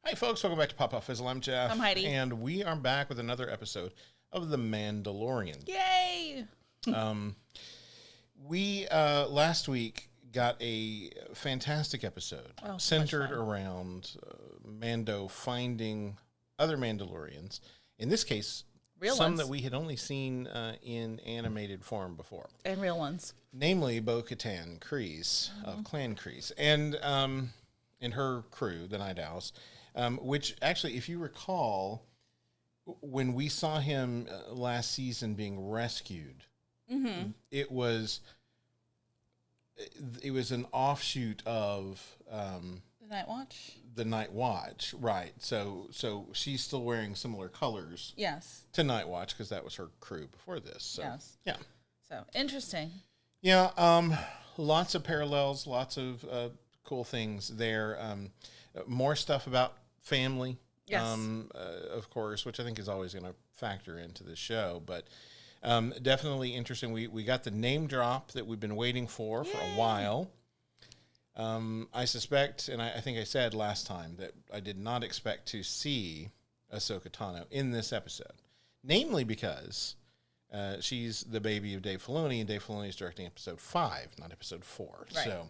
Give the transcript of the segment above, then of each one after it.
Hi, folks. Welcome back to Pop Off Fizzle. I'm Jeff. I'm Heidi. And we are back with another episode of The Mandalorian. Yay! We, last week, got a fantastic episode centered around Mando finding other Mandalorians. In this case, some that we had only seen in animated form before. And real ones. Namely, Bo-Katan Kryze of Clan Kryze. And her crew, the Night Owls. Which actually, if you recall, when we saw him last season being rescued, it was an offshoot of The Night Watch. The Night Watch, right? So she's still wearing similar colors. Yes. To Night Watch because that was her crew before this. So, yes. Yeah. So interesting. Yeah. Lots of parallels. Lots of cool things there. More stuff about family, yes. Of course, which I think is always going to factor into the show. But definitely interesting. We got the name drop that we've been waiting for a while. I suspect, and I think I said last time, that I did not expect to see Ahsoka Tano in this episode. Namely because she's the baby of Dave Filoni, and Dave Filoni is directing episode 5, not episode 4. Right. So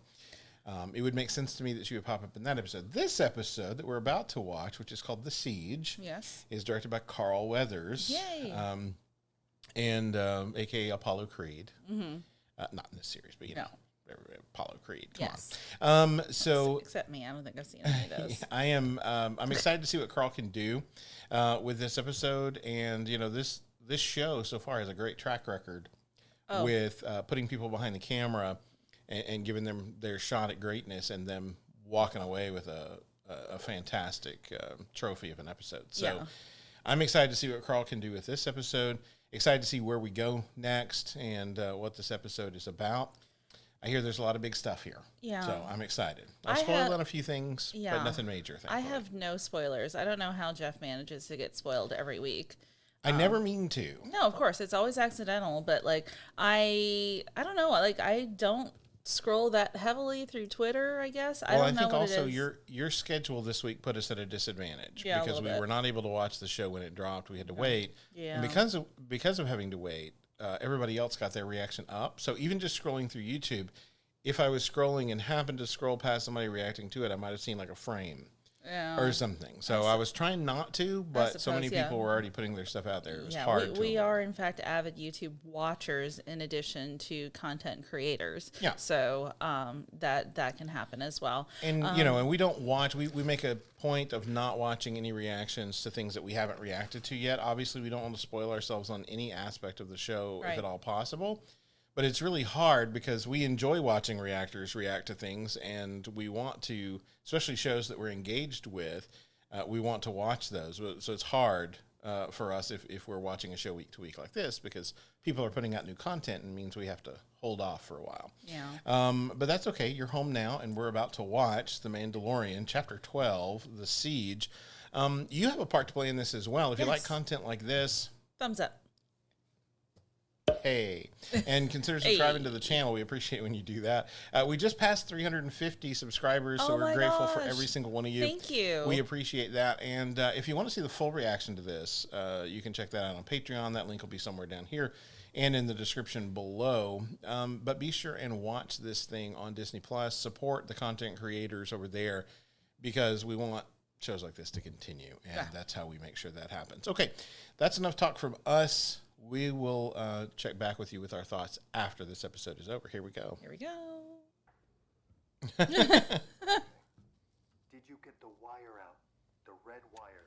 it would make sense to me that she would pop up in that episode. This episode that we're about to watch, which is called The Siege, is directed by Carl Weathers. Yay! And a.k.a. Apollo Creed. Mm-hmm. Not in this series, but, you know, Apollo Creed. Come on. So except me. I don't think I've seen any of those. I'm excited to see what Carl can do with this episode. And, you know, this show so far has a great track record with putting people behind the camera and giving them their shot at greatness and them walking away with a fantastic trophy of an episode. So I'm excited to see what Carl can do with this episode. Excited to see where we go next and what this episode is about. I hear there's a lot of big stuff here. Yeah. So I'm excited. I'll spoil on a few things, but nothing major. Thankfully. I have no spoilers. I don't know how Jeff manages to get spoiled every week. I never mean to. No, of course. It's always accidental. But, like, I don't know. Like, I don't scroll that heavily through Twitter, I guess. I don't know what also it is. your schedule this week put us at a disadvantage because we were not able to watch the show when it dropped. We had to wait. Yeah. And because of having to wait, everybody else got their reaction up. So even just scrolling through YouTube, if I was scrolling and happened to scroll past somebody reacting to it, I might have seen like a frame or something. So I was trying not to, but so many people were already putting their stuff out there. It was hard. We are, in fact, avid YouTube watchers in addition to content creators. Yeah. So that can happen as well. And, and we don't watch, we make a point of not watching any reactions to things that we haven't reacted to yet. Obviously, we don't want to spoil ourselves on any aspect of the show if at all possible. But it's really hard because we enjoy watching reactors react to things, and we want to, especially shows that we're engaged with, we want to watch those. So it's hard for us if we're watching a show week to week like this because people are putting out new content and means we have to hold off for a while. Yeah. But that's okay. You're home now, and we're about to watch The Mandalorian, Chapter 12, The Siege. You have a part to play in this as well. If you like content like this, thumbs up. Hey, and consider subscribing to the channel. We appreciate when you do that. We just passed 350 subscribers, so we're grateful for every single one of you. Thank you. We appreciate that. And if you want to see the full reaction to this, you can check that out on Patreon. That link will be somewhere down here and in the description below. But be sure and watch this thing on Disney Plus. Support the content creators over there because we want shows like this to continue, and that's how we make sure that happens. Okay, that's enough talk from us. We will check back with you with our thoughts after this episode is over. Here we go. Here we go. Did you get the wire out? The red wire?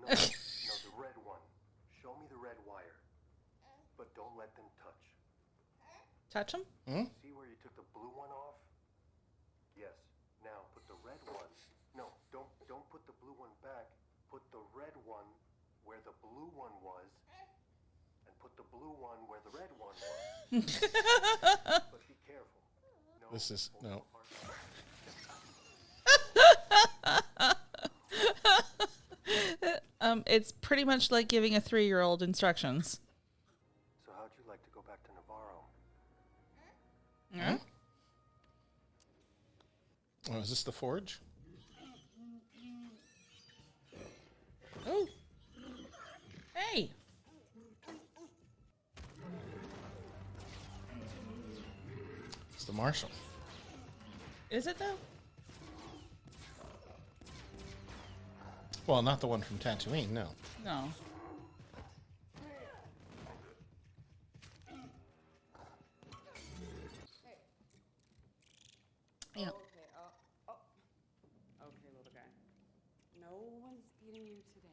No, the red one. Show me the red wire. But don't let them touch. Touch them? See where you took the blue one off? Yes. Now put the red one. No, don't put the blue one back. Put the red one where the blue one was, and put the blue one where the red one was. But be careful. No, this is no. It's pretty much like giving a 3-year-old instructions. So how'd you like to go back to Navarro? Oh, is this the forge? Hey. It's the Marshal. Is it though? Well, not the one from Tatooine, no. No. Yeah. Okay, okay, little guy. No one's beating you today.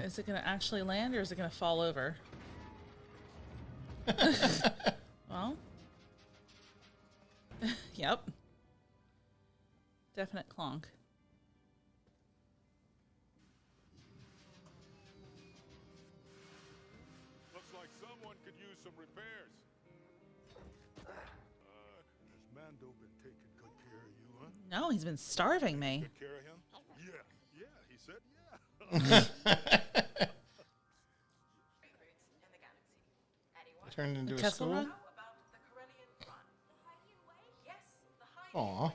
Is it going to actually land or is it going to fall over? Well. Yep. Definite clonk. Looks like someone could use some repairs. Has Mando been taking good care of you, huh? No, he's been starving me. Good care of him? Yeah, he said yeah. Turned into a Kessel school. Run? Aw,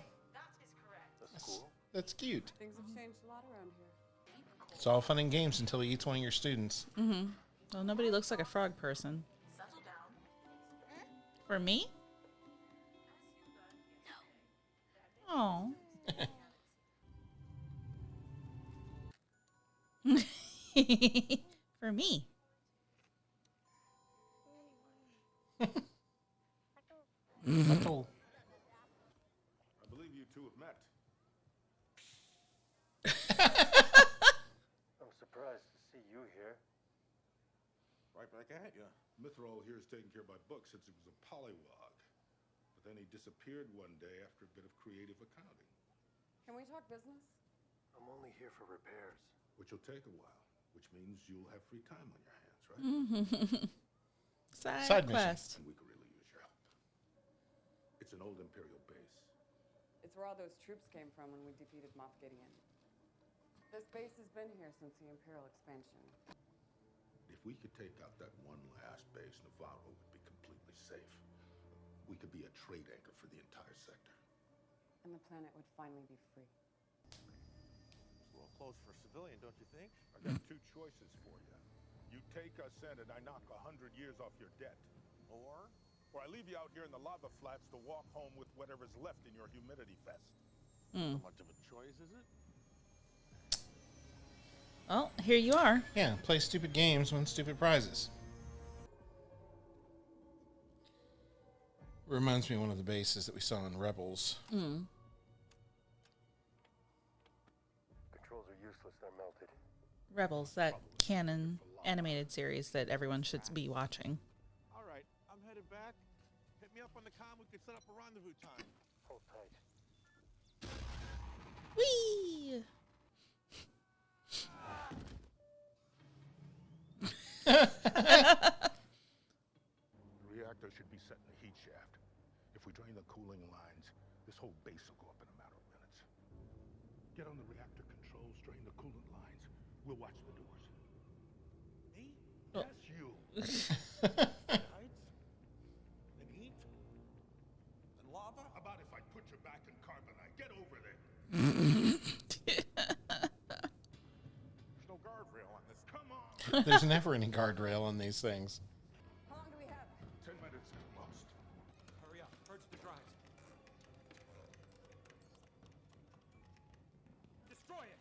That's cool. that's cute. Things have changed a lot around here. It's all fun and games until he eats one of your students. Well, nobody looks like a frog person. For me? Oh. For me. Little. I believe you two have met. I'm surprised to see you here. Right back at you. Mithril here is taken care of by books since he was a polywog. But then he disappeared one day after a bit of creative accounting. Can we talk business? I'm only here for repairs. Which will take a while, which means you'll have free time on your hands, right? Side mission. quest. And we could really use your help. It's an old Imperial base. It's where all those troops came from when we defeated Moff Gideon. This base has been here since the Imperial expansion. If we could take out that one last base, Navarro would be completely safe. We could be a trade anchor for the entire sector. And the planet would finally be free. Well, close for a civilian, don't you think? I got two choices for you. You take us in and I knock 100 years off your debt. Or Or I leave you out here in the lava flats to walk home with whatever's left in your humidity vest. not much of a choice, is it? Well, here you are. Yeah, play stupid games, win stupid prizes. Reminds me of one of the bases that we saw in Rebels. Controls are useless, they're melted. Rebels, that canon animated series that everyone should be watching. All right, I'm headed back. Hit me up on the comm. We can set up a rendezvous time. Hold tight. Whee! The reactor should be set in the heat shaft. If we drain the cooling lines, this whole base will go up in a matter of minutes. Get on the reactor controls, drain the coolant lines. We'll watch the doors. Me? Yes, you. Heights? And heat? And lava? How about if I put you back in carbonite? Get over there. There's no guardrail on this. Come on. There's never any guardrail on these things. How long do we have? 10 minutes at most. Hurry up. Purge the drives. Destroy it.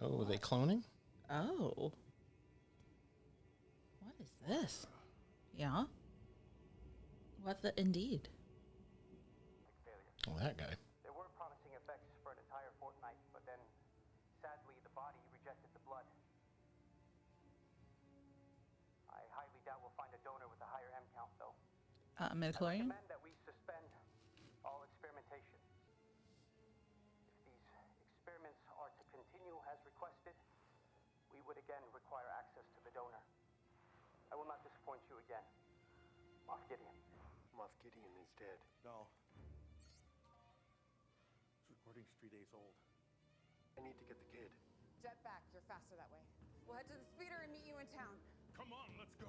Oh, are they cloning? Oh. What is this? Yeah. What the indeed? Oh, that guy. There were promising effects for an entire fortnight, but then, sadly, the body rejected the blood. I highly doubt we'll find a donor with a higher M count, though. I Midichlorian? recommend that we suspend all experimentation. If these experiments are to continue as requested, we would again require access to the donor. I will not disappoint you again, Moff Gideon. Moff Gideon is dead. No. This recording's 3 days old. I need to get the kid. Jet back. You're faster that way. We'll head to the speeder and meet you in town. Come on, let's go.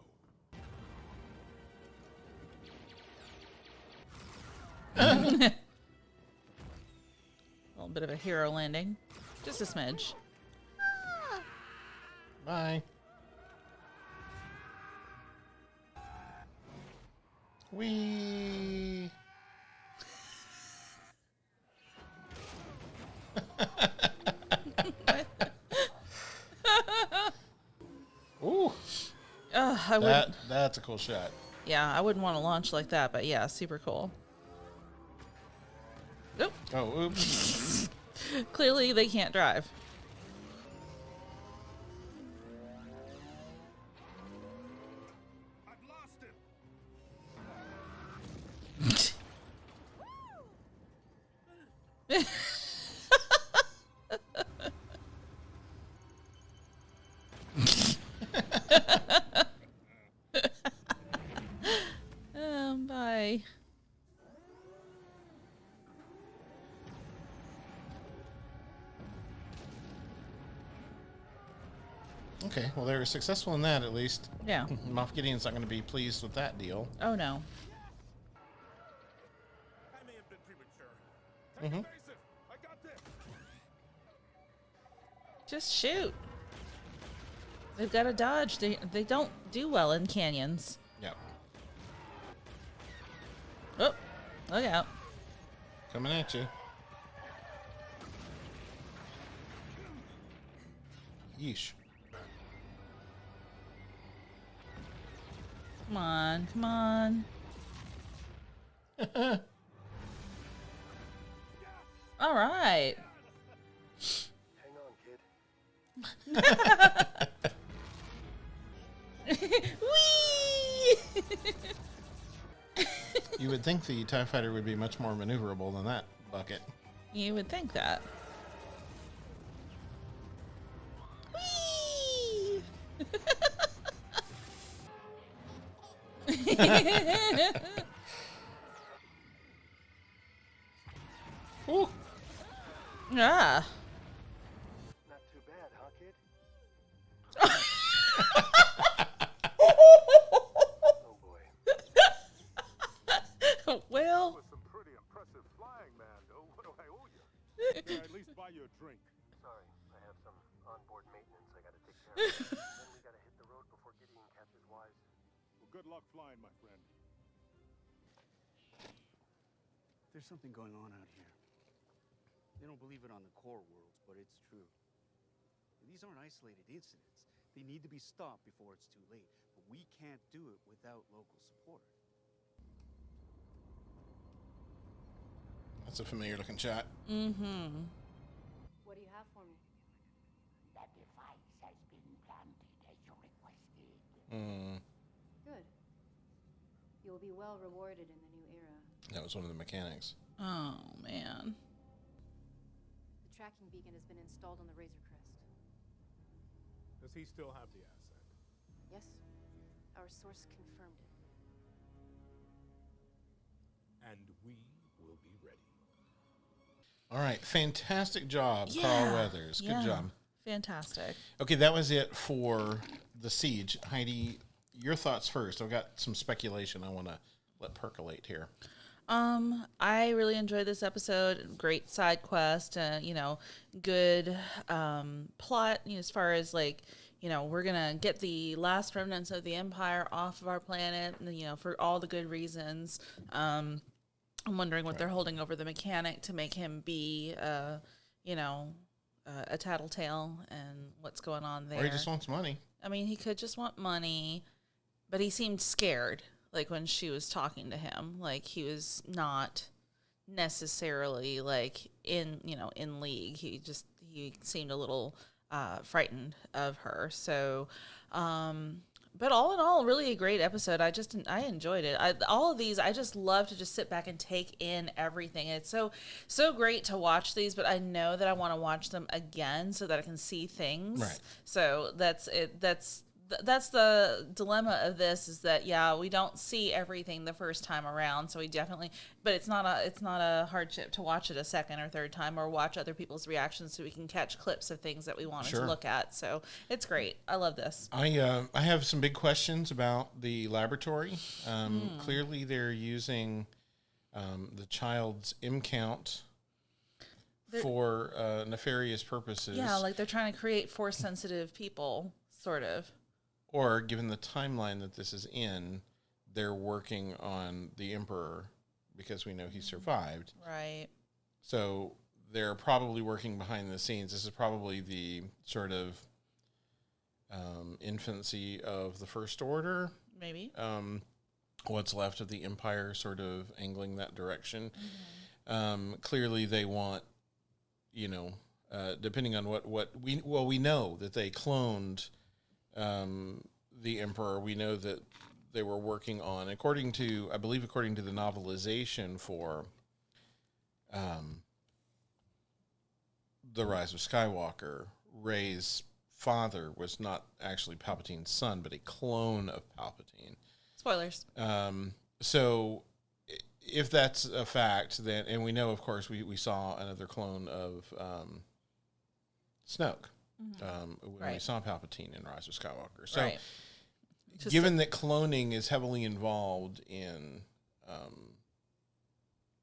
little bit of a hero landing. Just a smidge. Bye. Wee. Ooh. That's a cool shot. Yeah, I wouldn't want to launch like that, but yeah, super cool. Oop. Oh, oops. Clearly, they can't drive. I've lost it. Bye. Okay, well, they were successful in that, at least. Yeah. Moff Gideon's not going to be pleased with that deal. Oh, no. I may have been premature. Take evasive. I got this. Just shoot. They've got to dodge. They don't do well in canyons. Yep. Oh, look out. Coming at you. Yeesh. Come on, come on. All right. Hang on, kid. Whee! You would think the TIE Fighter would be much more maneuverable than that bucket. You would think that. Whee! Ooh. Ah. Not too bad, huh, kid? Oh boy. Well. Was some pretty impressive flying, Mando. What do I owe you? Yeah, at least buy you a drink. Sorry, I have some onboard maintenance I gotta take care of. Then we gotta hit the road before Gideon catches wise. Well, good luck flying, my friend. There's something going on out here. They don't believe it on the core worlds, but it's true. These aren't isolated incidents. They need to be stopped before it's too late. But we can't do it without local support. That's a familiar looking shot. Mm-hmm. What do you have for me? That device has been planted as you requested. Good. You will be well rewarded in the new era. That was one of the mechanics. Oh, man. The tracking beacon has been installed on the Razor Crest. Does he still have the asset? Yes, our source confirmed it. And we will be ready. All right. Fantastic job, Carl Weathers. Good job. Fantastic. Okay, that was it for the siege. Heidi, your thoughts first. I've got some speculation I want to let percolate here. I really enjoyed this episode. Great side quest, good plot, as far as like, we're going to get the last remnants of the Empire off of our planet, for all the good reasons. I'm wondering what they're holding over the mechanic to make him be, a tattletale and what's going on there. Or he just wants money. I mean, he could just want money, but he seemed scared. Like when she was talking to him, like he was not necessarily like in league. He seemed a little frightened of her. So, but all in all, really a great episode. I enjoyed it. All of these, I just love to just sit back and take in everything. It's so great to watch these, but I know that I want to watch them again so that I can see things. Right. So that's it. That's the dilemma of this, is that we don't see everything the first time around, so we definitely, but it's not a hardship to watch it a second or third time, or watch other people's reactions so we can catch clips of things that we wanted to look at. So it's great. I love this. I have some big questions about the laboratory. Clearly they're using the child's M count for nefarious purposes. Yeah, like they're trying to create Force-sensitive people, sort of. Or, given the timeline that this is in, they're working on the Emperor because we know he survived. Right. So they're probably working behind the scenes. This is probably the sort of infancy of the First Order. Maybe. What's left of the Empire sort of angling that direction. Clearly they want, depending on what we know that they cloned the Emperor. We know that they were working on, according to the novelization for The Rise of Skywalker, Rey's father was not actually Palpatine's son, but a clone of Palpatine. Spoilers. So if that's a fact, then, and we know, of course, we saw another clone of Snoke. When we saw Palpatine in Rise of Skywalker. So, given that cloning is heavily involved in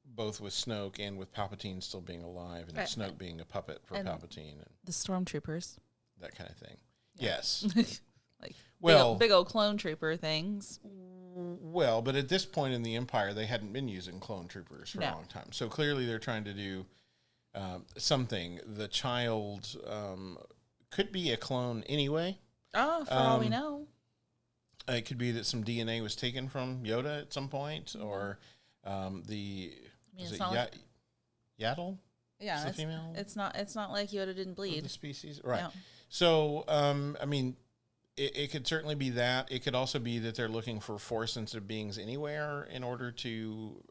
both with Snoke and with Palpatine still being alive and Snoke being a puppet for Palpatine. And the stormtroopers. That kind of thing. Yeah. Yes. Big old clone trooper things. Well, but at this point in the Empire, they hadn't been using clone troopers for a long time. So clearly they're trying to do something. The child could be a clone anyway. Oh, for all we know. It could be that some DNA was taken from Yoda at some point, or Yaddle? Yeah, the female? It's not like Yoda didn't bleed. The species, right? No. So, it could certainly be that. It could also be that they're looking for Force-sensitive beings anywhere in order to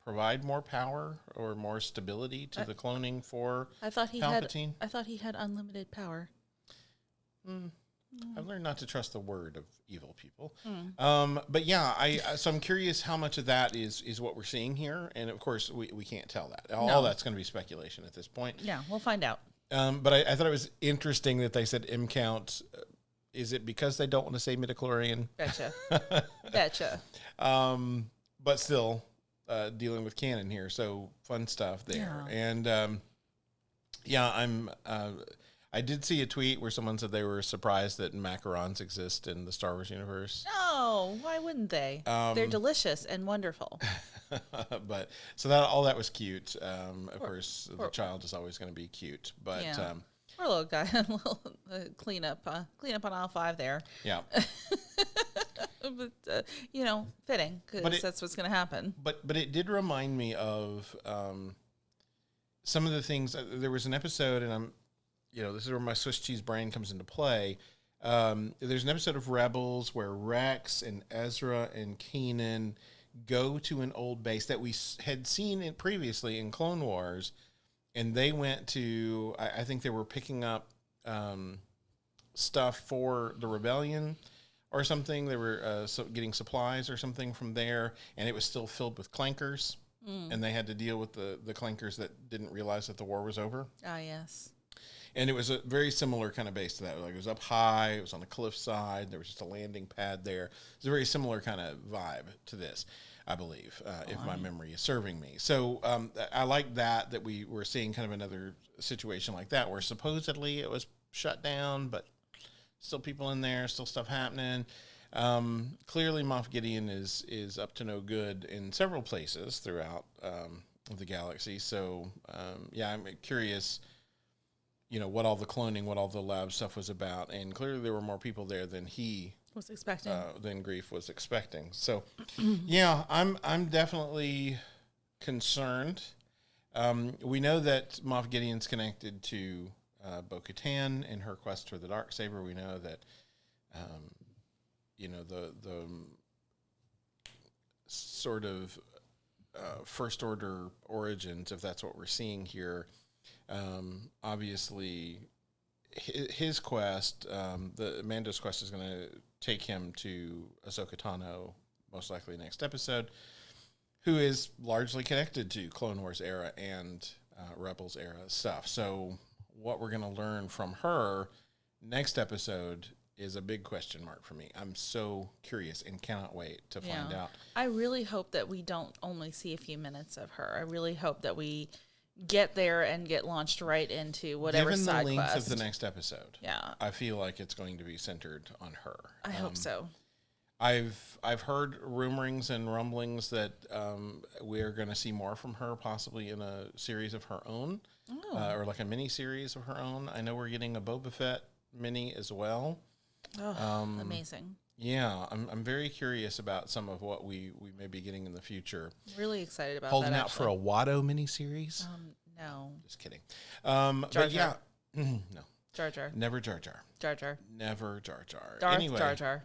provide more power or more stability to the cloning for Palpatine. I thought he had unlimited power. I've learned not to trust the word of evil people. But yeah, so I'm curious how much of that is what we're seeing here. And of course, we can't tell that. All that's going to be speculation at this point. Yeah, we'll find out. But I thought it was interesting that they said M count. Is it because they don't want to say midichlorian? Betcha. But still, dealing with canon here. So fun stuff there. Yeah. And I did see a tweet where someone said they were surprised that macarons exist in the Star Wars universe. No, why wouldn't they? They're delicious and wonderful. But so all that was cute. Of course, the child is always going to be cute. But poor little guy, a little clean up on aisle 5 there. Yeah. But fitting because that's what's going to happen. But it did remind me of some of the things. There was an episode, and this is where my Swiss cheese brain comes into play. There's an episode of Rebels where Rex and Ezra and Kanan go to an old base that we had seen previously in Clone Wars, and they went to, I think they were picking up stuff for the rebellion or something. They were getting supplies or something from there, and it was still filled with clankers, and they had to deal with the clankers that didn't realize that the war was over. Ah, yes. And it was a very similar kind of base to that. Like, it was up high, it was on the cliffside, there was just a landing pad there. It was a very similar kind of vibe to this, I believe, if my memory is serving me. So I like that we were seeing kind of another situation like that, where supposedly it was shut down, but still people in there, still stuff happening. Clearly Moff Gideon is up to no good in several places throughout the galaxy. So, I'm curious, what all the cloning, what all the lab stuff was about. And clearly there were more people there than he was expecting, than Greef was expecting. So, yeah, I'm definitely concerned. We know that Moff Gideon's connected to Bo-Katan in her quest for the Darksaber. We know that, the sort of First Order origins, if that's what we're seeing here. Obviously, his quest, the Mando's quest, is going to take him to Ahsoka Tano, most likely next episode, who is largely connected to Clone Wars era and Rebels era stuff. So what we're going to learn from her next episode is a big question mark for me. I'm so curious and cannot wait to find out. I really hope that we don't only see a few minutes of her. I really hope that we get there and get launched right into whatever Given side the length quest. of the next episode, Yeah. I feel like it's going to be centered on her. I hope so. I've heard rumorings and rumblings that we're going to see more from her, possibly in a series of her own, or like a mini series of her own. I know we're getting a Boba Fett mini as well. Oh, amazing. Yeah, I'm very curious about some of what we may be getting in the future. Really excited about Holding that. out for a Watto miniseries? No. Just kidding. Jar But yeah, Jar. no. Jar Jar. Never Jar Jar. Jar Jar. Never Jar Jar. Darth Anyway, Jar Jar.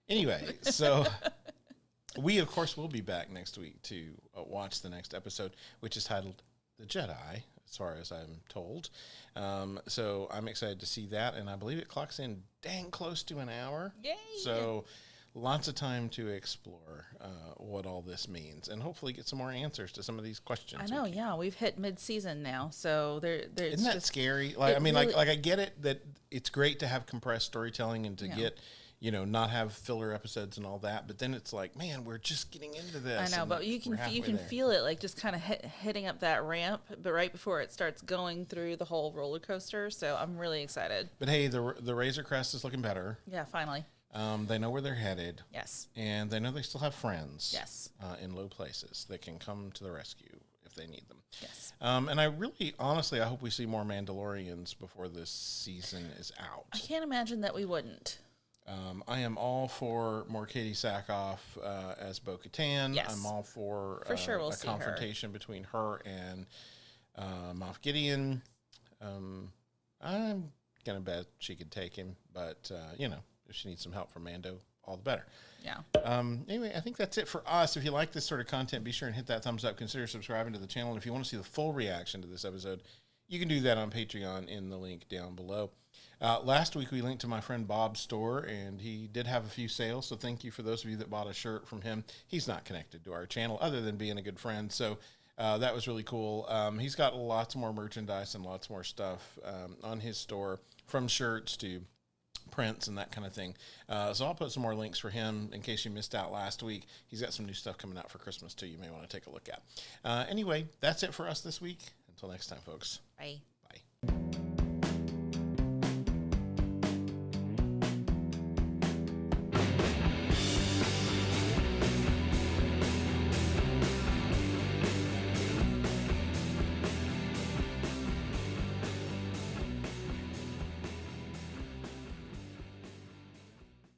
Anyway, so we, of course, will be back next week to watch the next episode, which is titled The Jedi, as far as I'm told. So I'm excited to see that, and I believe it clocks in dang close to an hour. Yay! So lots of time to explore what all this means, and hopefully get some more answers to some of these questions. I know, yeah. We've hit mid-season now, so there's Isn't that scary? Like, I mean, really, like I get it that it's great to have compressed storytelling and to get, not have filler episodes and all that. But then it's like, man, we're just getting into this. I know, but you can there. feel it like just kind of hitting up that ramp, but right before it starts going through the whole roller coaster. So I'm really excited. But hey, the Razor Crest is looking better. Yeah, finally. They know where they're headed. Yes. And they know they still have friends. Yes. In low places that can come to the rescue if they need them. Yes. And I really, honestly, I hope we see more Mandalorians before this season is out. I can't imagine that we wouldn't. I am all for more Katie Sackhoff as Bo-Katan. Yes. I'm all for sure we'll a see her. confrontation between her and Moff Gideon. I'm going to bet she could take him, but, if she needs some help from Mando, all the better. Yeah. Anyway, I think that's it for us. If you like this sort of content, be sure and hit that thumbs up. Consider subscribing to the channel. And if you want to see the full reaction to this episode, you can do that on Patreon in the link down below. Last week, we linked to my friend Bob's store, and he did have a few sales. So thank you for those of you that bought a shirt from him. He's not connected to our channel other than being a good friend. So that was really cool. He's got lots more merchandise and lots more stuff on his store, from shirts to prints and that kind of thing. So I'll put some more links for him in case you missed out last week. He's got some new stuff coming out for Christmas too. You may want to take a look at. Anyway, that's it for us this week. Until next time, folks. Bye. Bye.